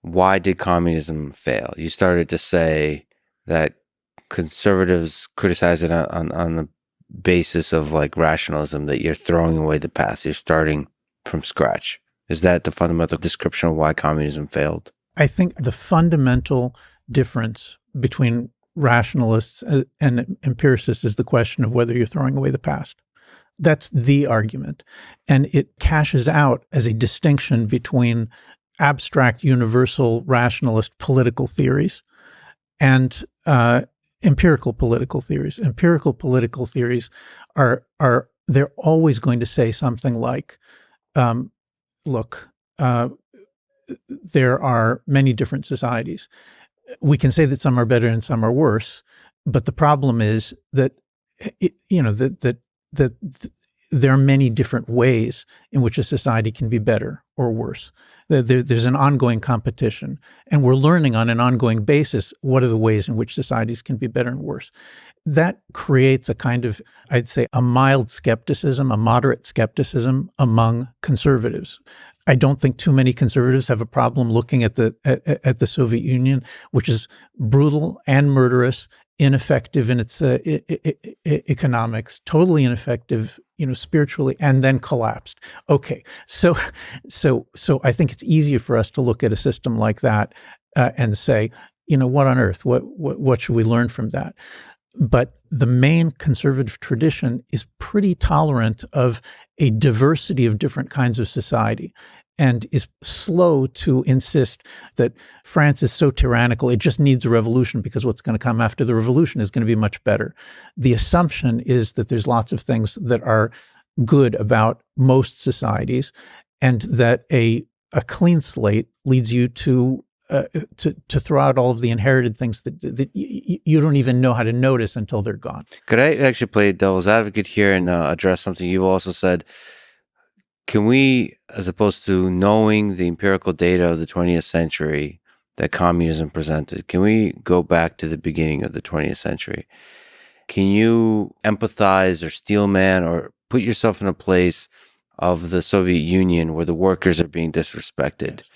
why did communism fail? You started to say that conservatives criticize it on the basis of like rationalism, that you're throwing away the past, you're starting from scratch. Is that the fundamental description of why communism failed? I think the fundamental difference between rationalists and empiricists is the question of whether you're throwing away the past. That's the argument. And it cashes out as a distinction between abstract, universal, rationalist political theories and empirical political theories. Empirical political theories are they're always going to say something like, look, there are many different societies. We can say that some are better and some are worse, but the problem is that that there are many different ways in which a society can be better or worse. There's an ongoing competition, and we're learning on an ongoing basis what are the ways in which societies can be better and worse. That creates a kind of, I'd say, a mild skepticism, a moderate skepticism among conservatives. I don't think too many conservatives have a problem looking at the Soviet Union, which is brutal and murderous, ineffective in its economics, totally ineffective, spiritually, and then collapsed. Okay, so I think it's easier for us to look at a system like that and say, what on earth? What should we learn from that? But the main conservative tradition is pretty tolerant of a diversity of different kinds of society, and is slow to insist that France is so tyrannical, it just needs a revolution because what's going to come after the revolution is going to be much better. The assumption is that there's lots of things that are good about most societies, and that a clean slate leads you to throw out all of the inherited things that you don't even know how to notice until they're gone. Could I actually play devil's advocate here and address something you also said? Can we, as opposed to knowing the empirical data of the 20th century that communism presented, can we go back to the beginning of the 20th century? Can you empathize or steelman or put yourself in a place of the Soviet Union where the workers are being disrespected? Yes.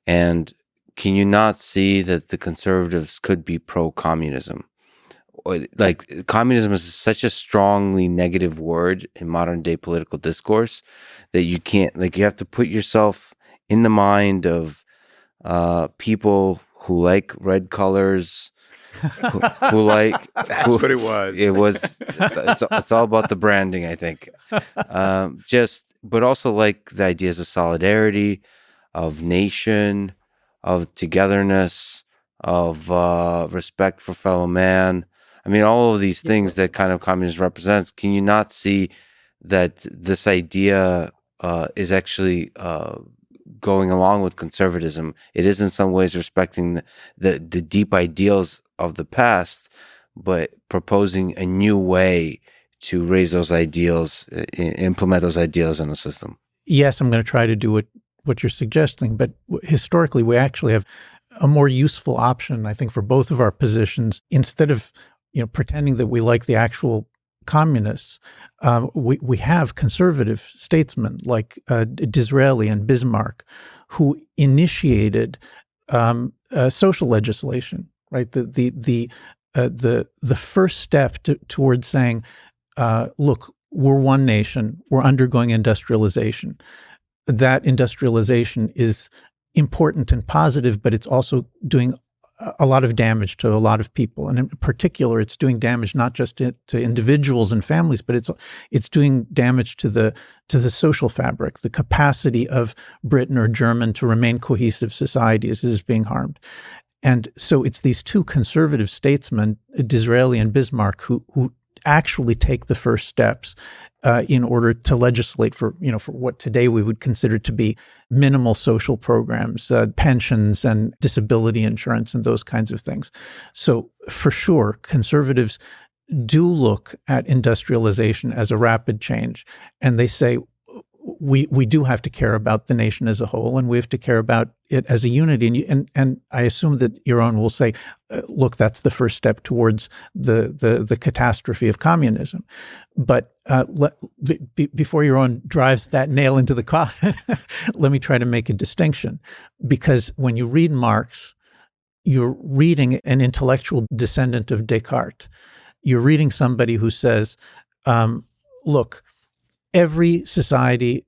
And can you not see that the conservatives could be pro-communism? Like, communism is such a strongly negative word in modern day political discourse that you can't, like, you have to put yourself in the mind of people who like red colors, who like, that's what it was. It's all about the branding, I think. But also like the ideas of solidarity, of nation, of togetherness, of respect for fellow man. I mean, all of these things that kind of communism represents. Can you not see that this idea is actually going along with conservatism? It is in some ways respecting the deep ideals of the past, but proposing a new way to raise those ideals, implement those ideals in the system. Yes, I'm going to try to do what you're suggesting, but historically we actually have a more useful option, I think, for both of our positions. Instead of pretending that we like the actual communists, we have conservative statesmen like Disraeli and Bismarck, who initiated social legislation. Right, the first step towards saying, look, we're one nation, we're undergoing industrialization. That industrialization is important and positive, but it's also doing a lot of damage to a lot of people. And in particular, it's doing damage not just to individuals and families, but it's doing damage to the social fabric. The capacity of Britain or Germany to remain cohesive societies is being harmed. And so it's these two conservative statesmen, Disraeli and Bismarck, who actually take the first steps in order to legislate for what today we would consider to be minimal social programs, pensions and disability insurance and those kinds of things. So for sure, conservatives do look at industrialization as a rapid change, and they say, we do have to care about the nation as a whole, and we have to care about it as a unity. And I assume that Yaron will say, look, that's the first step towards the catastrophe of communism. But Before Yaron drives that nail into the coffin, let me try to make a distinction. Because when you read Marx, you're reading an intellectual descendant of Descartes. You're reading somebody who says, look, every society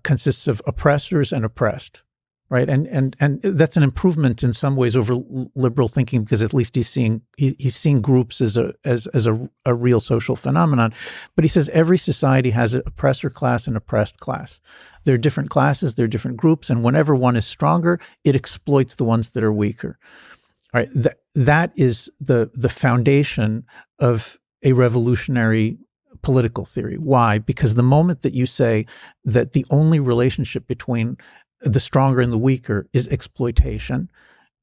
consists of oppressors and oppressed, right? And that's an improvement in some ways over liberal thinking, because at least he's seeing groups as a real social phenomenon. But he says every society has an oppressor class and oppressed class. There are different classes, there are different groups, and whenever one is stronger, it exploits the ones that are weaker. All right, that is the foundation of a revolutionary political theory. Why? Because the moment that you say that the only relationship between the stronger and the weaker is exploitation,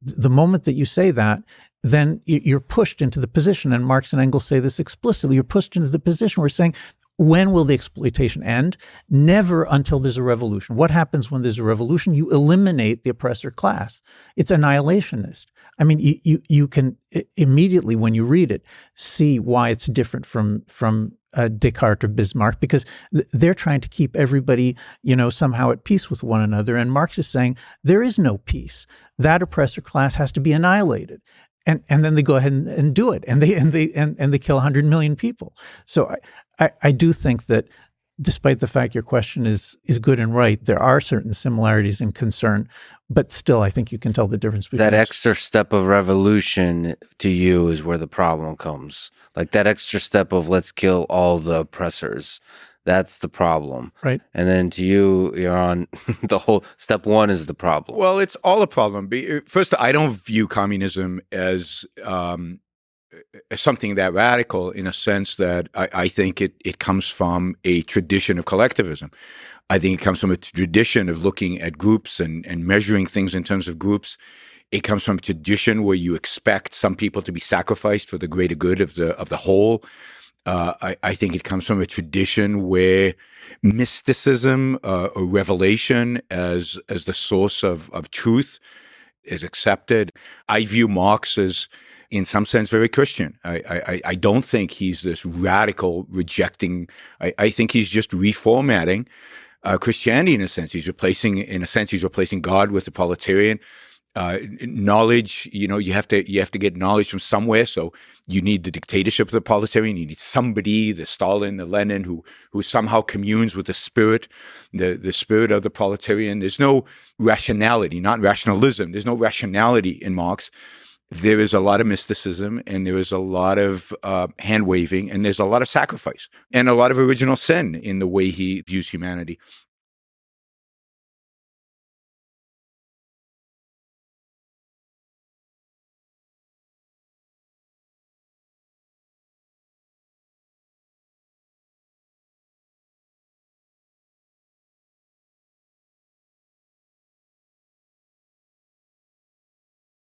the moment that you say that, then you're pushed into the position, and Marx and Engels say this explicitly, you're pushed into the position where we're saying, when will the exploitation end? Never until there's a revolution. What happens when there's a revolution? You eliminate the oppressor class. It's annihilationist. I mean, you can immediately, when you read it, see why it's different from Descartes or Bismarck, because they're trying to keep everybody, somehow at peace with one another. And Marx is saying there is no peace. That oppressor class has to be annihilated. And then they go ahead and do it, and they kill 100 million people. So I do think that, despite the fact your question is good and right, there are certain similarities in concern, but still, I think you can tell the difference between that extra step of revolution to you is where the problem comes. Like that extra step of let's kill all the oppressors. That's the problem. Right. And then to you, you're on the whole step one is the problem. Well, it's all a problem. First, I don't view communism as something that radical, in a sense that I think it comes from a tradition of collectivism. I think it comes from a tradition of looking at groups and measuring things in terms of groups. It comes from a tradition where you expect some people to be sacrificed for the greater good of the whole. I think it comes from a tradition where mysticism or revelation as the source of truth is accepted. I view Marx as, in some sense, very Christian. I don't think he's this radical rejecting. I think he's just reformatting Christianity in a sense. He's replacing God with the proletarian. Knowledge, you have to get knowledge from somewhere. So you need the dictatorship of the proletarian. You need somebody, the Stalin, the Lenin, who somehow communes with the spirit of the proletarian. There's no rationality, not rationalism. There's no rationality in Marx. There is a lot of mysticism, and there is a lot of hand waving, and there's a lot of sacrifice and a lot of original sin in the way he views humanity.